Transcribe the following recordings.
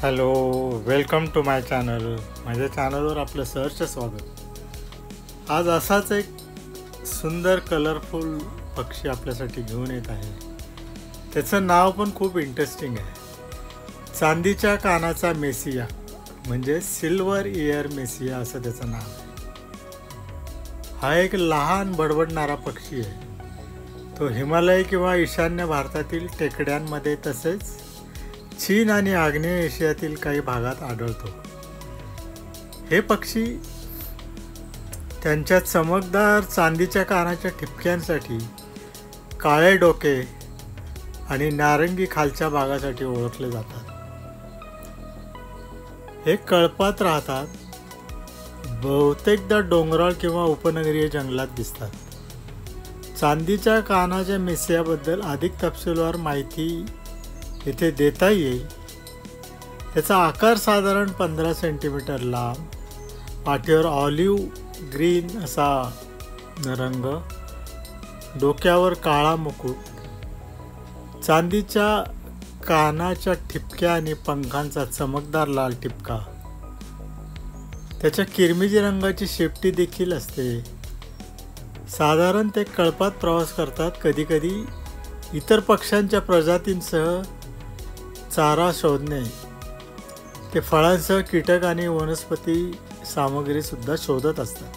Hello, welcome to my channel. माझ्या चॅनलवर आपलं सहर्ष स्वागत. आज असाच एक सुंदर कलरफुल पक्षी आपल्यासाठी घेऊन येत आहे. त्याचं नाव पण खूप इंटरेस्टिंग आहे. चांदीच्या कानाचा मेसिया म्हणजे सिल्वर इयर मेसिया असं त्याचं नाव आहे. हा एक लहान बडबडणारा पक्षी आहे. तो हिमालय किंवा ईशान्य भारतातील टेकड्यांमध्ये तसेच चीन आणि आग्नेय एशियातील काही भागात आढळतो. हे पक्षी त्यांच्या चमकदार चांदीच्या कानाच्या ठिपक्यांसाठी, काळे डोके आणि नारंगी खालच्या भागासाठी ओळखले जातात. हे कळपात राहतात. बहुतेकदा डोंगराळ किंवा उपनगरीय जंगलात दिसतात. चांदीच्या कानाच्या मेसियाबद्दल अधिक तपशीलवार माहिती इथे देता येईल. त्याचा आकार साधारण 15 सेंटीमीटर लांब, पाठीवर ऑलिव्ह ग्रीन असा रंग, डोक्यावर काळा मुकुट, चांदीच्या कानाच्या ठिपक्या आणि पंखांचा चमकदार लाल टिपका. त्याच्या किरमिजी रंगाची शेपटी देखील असते. साधारण ते कळपात प्रवास करतात. कधीकधी इतर पक्ष्यांच्या प्रजातींसह चारा शोधणे, ते फळांसह कीटक आणि वनस्पती सामग्रीसुद्धा शोधत असतात.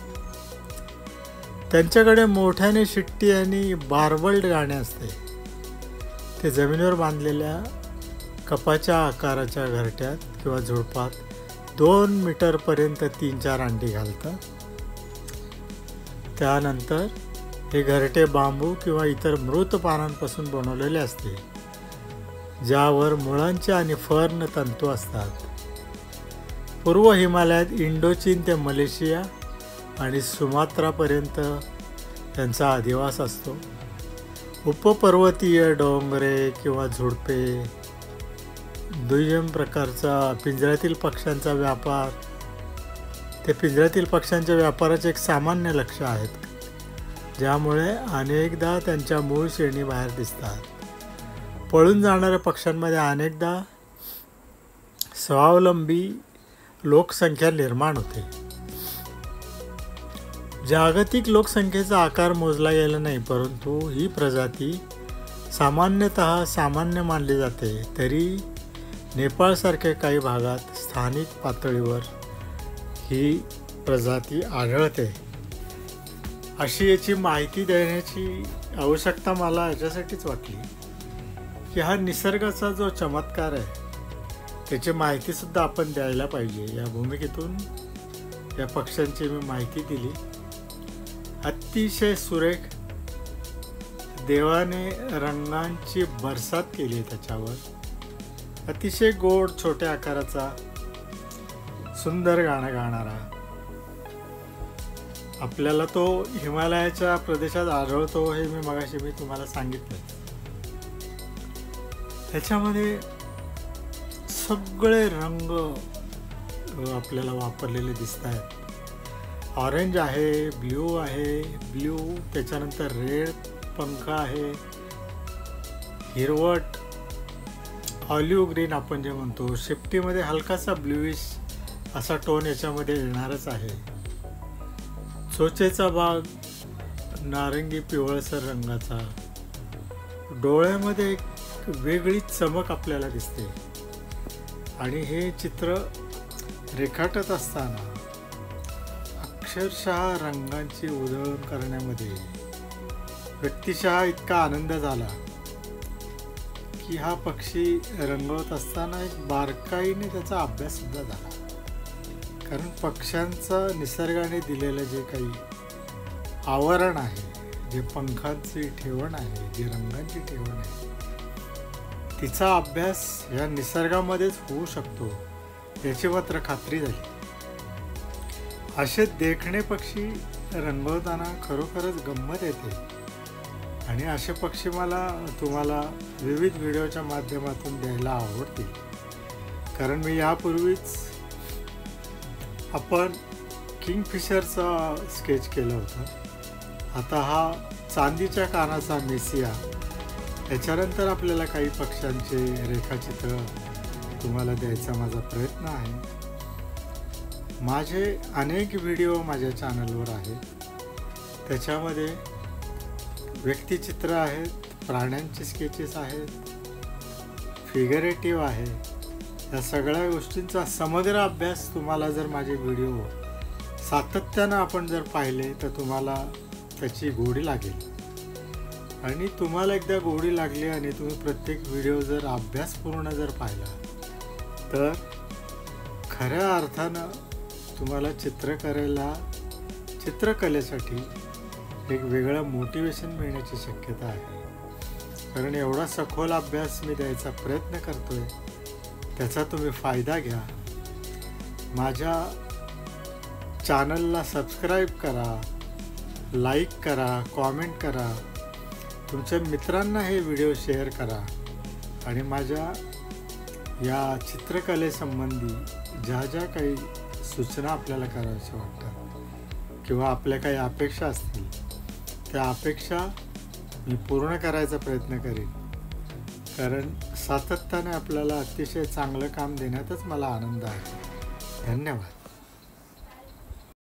त्यांच्याकडे मोठ्याने शिट्टी आणि बार्बल्ड गाणे असते. ते जमिनीवर बांधलेल्या कपाच्या आकाराच्या घरट्यात किंवा झुडपात 2 मीटरपर्यंत 3-4 अंडी घालतात. त्यानंतर हे घरटे बांबू किंवा इतर मृत पानांपासून बनवलेले असते, ज्यावर मुळांचे आणि फर्न तंतू असतात. पूर्व हिमालयात इंडोचीन ते मलेशिया आणि सुमात्रापर्यंत त्यांचा अधिवास असतो. उपपर्वतीय डोंगरे किंवा झुडपे, दुय्यम प्रकारचा पिंजऱ्यातील पक्ष्यांचा व्यापार, ते पिंजऱ्यातील पक्ष्यांच्या व्यापाराचे एक सामान्य लक्ष्य आहेत, ज्यामुळे अनेकदा त्यांच्या मूळ श्रेणी बाहेर दिसतात. पळून जाणाऱ्या पक्ष्यांमध्ये अनेकदा स्वावलंबी लोकसंख्या निर्माण होते. जागतिक लोकसंख्येचा आकार मोजला गेला नाही, परंतु ही प्रजाती सामान्यतः सामान्य मानली जाते. तरी नेपाळसारख्या काही भागात स्थानिक पातळीवर ही प्रजाती आढळते. अशी याची माहिती देण्याची आवश्यकता मला याच्यासाठीच वाटली की हा निसर्गाचा जो चमत्कार आहे त्याची माहितीसुद्धा आपण द्यायला पाहिजे. या भूमिकेतून या पक्ष्यांची मी माहिती दिली. अतिशय सुरेख, देवाने रंगांची बरसात केली आहे त्याच्यावर. अतिशय गोड, छोट्या आकाराचा, सुंदर गाणं गाणारा. आपल्याला तो हिमालयाच्या प्रदेशात आढळतो हे मी तुम्हाला सांगितलं. ह्याच्यामध्ये सगळे रंग आपल्याला वापरलेले दिसत आहेत. ऑरेंज आहे, ब्ल्यू आहे, त्याच्यानंतर रेड पंख आहे, हिरवट, ऑलिव्ह ग्रीन आपण जे म्हणतो, शेपटीमध्ये हलकासा ब्ल्यूइश असा टोन याच्यामध्ये येणारच आहे. चोचेचा भाग नारंगी पिवळसर रंगाचा. डोळ्यामध्ये एक वेगळी चमक आपल्याला दिसते. आणि हे चित्र रेखाटत असताना अक्षरशः रंगांची उधळण करण्यामध्ये व्यक्तिशः इतका आनंद झाला की हा पक्षी रंगवत असताना एक बारकाईने त्याचा अभ्याससुद्धा झाला. कारण पक्ष्यांचं निसर्गाने दिलेलं जे काही आवरण आहे, जे पंखांची ठेवण आहे, जी रंगांची ठेवण आहे, तिचा अभ्यास या निसर्गामध्येच होऊ शकतो याची मात्र खात्री झाली. असे देखणे पक्षी रंगवताना खरोखरच गंमत येते. आणि असे पक्षी मला तुम्हाला विविध व्हिडिओच्या माध्यमातून द्यायला आवडतील. कारण मी यापूर्वीच आपण किंगफिशरचा स्केच केलं होतं. आता हा चांदीच्या कानाचा मेसिया. त्याच्यानंतर आपल्याला काही पक्ष्यांचे रेखाचित्र तुम्हाला द्यायचा माझा प्रयत्न आहे. माझे अनेक व्हिडिओ माझ्या चॅनलवर आहेत. त्याच्यामध्ये व्यक्तिचित्र आहेत, प्राण्यांचे स्केचेस आहेत, फिगरेटिव्ह आहे. या सगळ्या गोष्टींचा समग्र अभ्यास तुम्हाला जर माझे व्हिडिओ सातत्यानं आपण जर पाहिले तर तुम्हाला त्याची गोडी लागेल. आणि तुम्हाला एकदा गोडी लागली आणि तुम्ही प्रत्येक व्हिडिओ जर अभ्यासपूर्ण जर पाहिला तर खऱ्या अर्थानं तुम्हाला चित्रकलेसाठी एक वेगळं मोटिवेशन मिळण्याची शक्यता आहे. कारण एवढा सखोल अभ्यास मी द्यायचा प्रयत्न करतोय, त्याचा तुम्ही फायदा घ्या. माझ्या चॅनलला सबस्क्राईब करा, लाईक करा, कॉमेंट करा, तुमच्या मित्रांना हे व्हिडिओ शेअर करा. आणि माझ्या या चित्रकलेसंबंधी ज्या ज्या काही सूचना आपल्याला करायच्या वाटतात किंवा आपल्या काही अपेक्षा असतील त्या अपेक्षा मी पूर्ण करायचा प्रयत्न करेन. कारण सातत्याने आपल्याला अतिशय चांगलं काम देण्यातच मला आनंद आहे. धन्यवाद.